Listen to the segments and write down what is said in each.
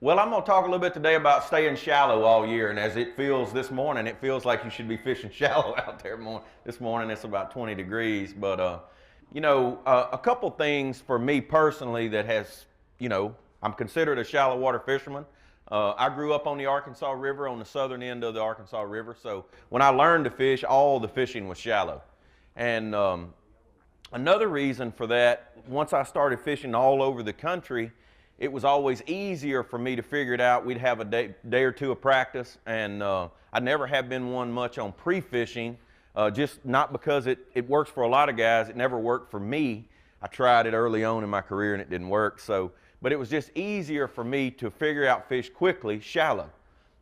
Well, I'm going to talk a little bit today about staying shallow all year. And as it feels this morning, it feels like you should be fishing shallow out there more. This morning it's about 20 degrees. But, a couple things for me personally that has, I'm considered a shallow water fisherman. I grew up on the Arkansas River, on the southern end of the Arkansas River. So when I learned to fish, all the fishing was shallow. And another reason for that, once I started fishing all over the country, it was always easier for me to figure it out. We'd have a day or two of practice, and I never have been one much on pre-fishing, just not because it works for a lot of guys. It never worked for me. I tried it early on in my career and it didn't work. But it was just easier for me to figure out fish quickly, shallow.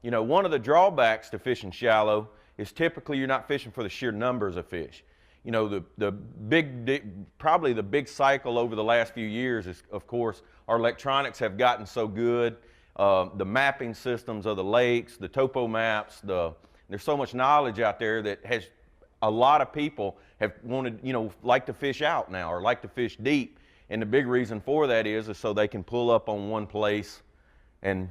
One of the drawbacks to fishing shallow is typically you're not fishing for the sheer numbers of fish. Probably the big cycle over the last few years is, of course, our electronics have gotten so good. The mapping systems of the lakes, the topo maps, there's so much knowledge out there that has a lot of people have wanted, like to fish out now or like to fish deep. And the big reason for that is so they can pull up on one place and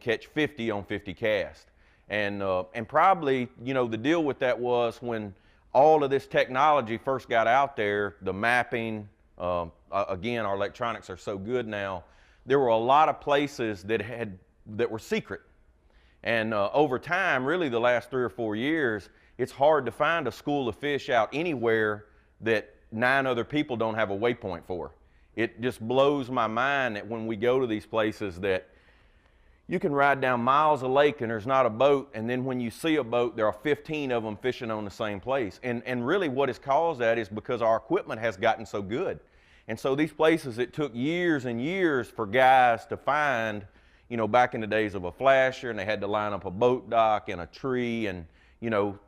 catch 50 on 50 cast. And probably, the deal with that was when all of this technology first got out there, the mapping, again, our electronics are so good now, there were a lot of places that were secret. And over time, really the last 3 or 4 years, it's hard to find a school of fish out anywhere that 9 other people don't have a waypoint for. It just blows my mind that when we go to these places that you can ride down miles of lake and there's not a boat, and then when you see a boat, there are 15 of them fishing on the same place. And really what has caused that is because our equipment has gotten so good. And so these places, it took years and years for guys to find, back in the days of a flasher, and they had to line up a boat dock and a tree, and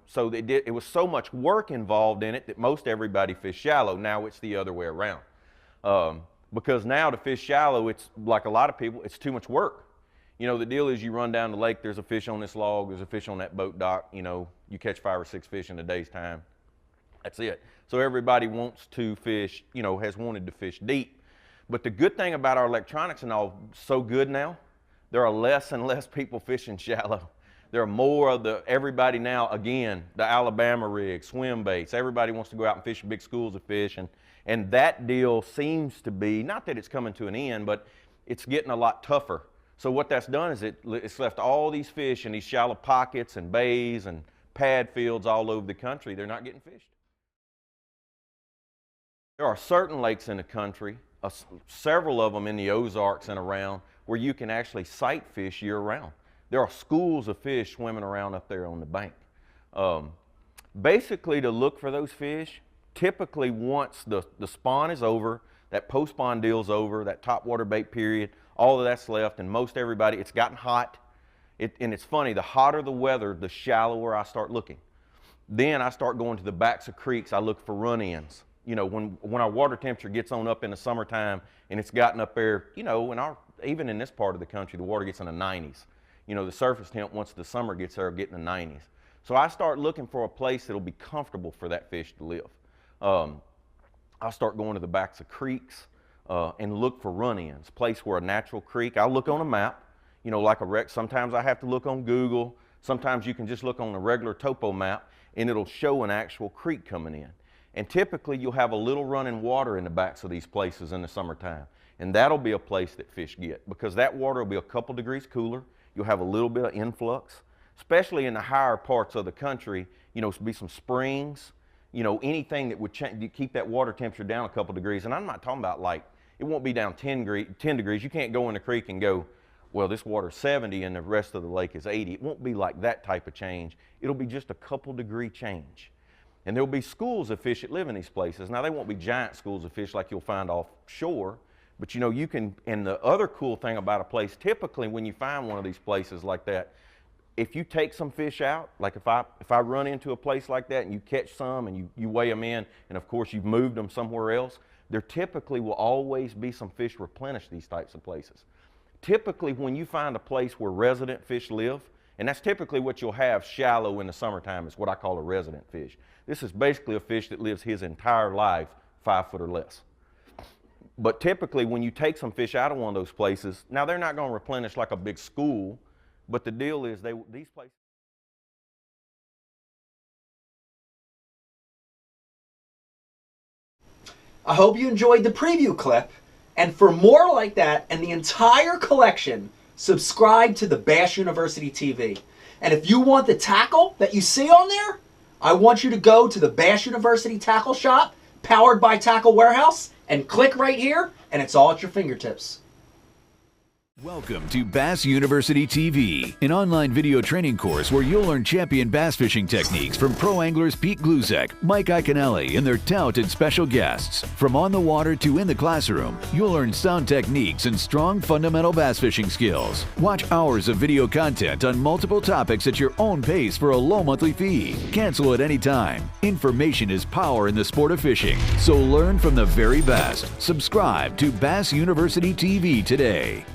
so it was so much work involved in it that most everybody fished shallow. Now it's the other way around. Because now to fish shallow, it's like a lot of people, it's too much work. The deal is you run down the lake, there's a fish on this log, there's a fish on that boat dock, you catch 5 or 6 fish in a day's time. That's it. So everybody wants to fish, has wanted to fish deep. But the good thing about our electronics and all so good now, there are less and less people fishing shallow. There are more of everybody now, again, the Alabama rig, swim baits, everybody wants to go out and fish big schools of fish. And that deal seems to be, not that it's coming to an end, but it's getting a lot tougher. So what that's done is it's left all these fish in these shallow pockets and bays and pad fields all over the country. They're not getting fished. There are certain lakes in the country, several of them in the Ozarks and around, where you can actually sight fish year round. There are schools of fish swimming around up there on the bank. Basically, to look for those fish, typically once the spawn is over, that post-spawn deal's over, that top water bait period, all of that's left, and most everybody, it's gotten hot. And it's funny, the hotter the weather, the shallower I start looking. Then I start going to the backs of creeks, I look for run-ins. When our water temperature gets on up in the summertime and it's gotten up there, even in this part of the country, the water gets in the 90s. The surface temp, once the summer gets there, will get in the 90s. So I start looking for a place that'll be comfortable for that fish to live. I'll start going to the backs of creeks and look for run-ins, place where a natural creek. I'll look on a map, like a wreck. Sometimes I have to look on Google. Sometimes you can just look on a regular topo map and it'll show an actual creek coming in. And typically you'll have a little running water in the backs of these places in the summertime. And that'll be a place that fish get, because that water will be a couple degrees cooler. You'll have a little bit of influx, especially in the higher parts of the country. Be some springs, anything that would keep that water temperature down a couple degrees. And I'm not talking about it won't be down 10 degrees. You can't go in the creek and go, well, this water's 70 and the rest of the lake is 80. It won't be like that type of change. It'll be just a couple degree change. And there'll be schools of fish that live in these places. Now, they won't be giant schools of fish like you'll find offshore, but you can, and the other cool thing about a place, typically when you find one of these places like that, if you take some fish out, like if I run into a place like that and you catch some and you weigh them in, and of course you've moved them somewhere else, there typically will always be some fish replenish these types of places. Typically when you find a place where resident fish live, and that's typically what you'll have shallow in the summertime, is what I call a resident fish. This is basically a fish that lives his entire life 5 foot or less. But typically when you take some fish out of one of those places, now they're not going to replenish like a big school, but the deal is these places. I hope you enjoyed the preview clip, and for more like that and the entire collection, subscribe to the Bass University TV. And if you want the tackle that you see on there, I want you to go to the Bass University Tackle Shop, powered by Tackle Warehouse, and click right here, and it's all at your fingertips. Welcome to Bass University TV, an online video training course where you'll learn champion bass fishing techniques from pro anglers Pete Gluzek, Mike Iaconelli, and their talented special guests. From on the water to in the classroom, you'll learn sound techniques and strong fundamental bass fishing skills. Watch hours of video content on multiple topics at your own pace for a low monthly fee. Cancel at any time. Information is power in the sport of fishing, so learn from the very best. Subscribe to Bass University TV today.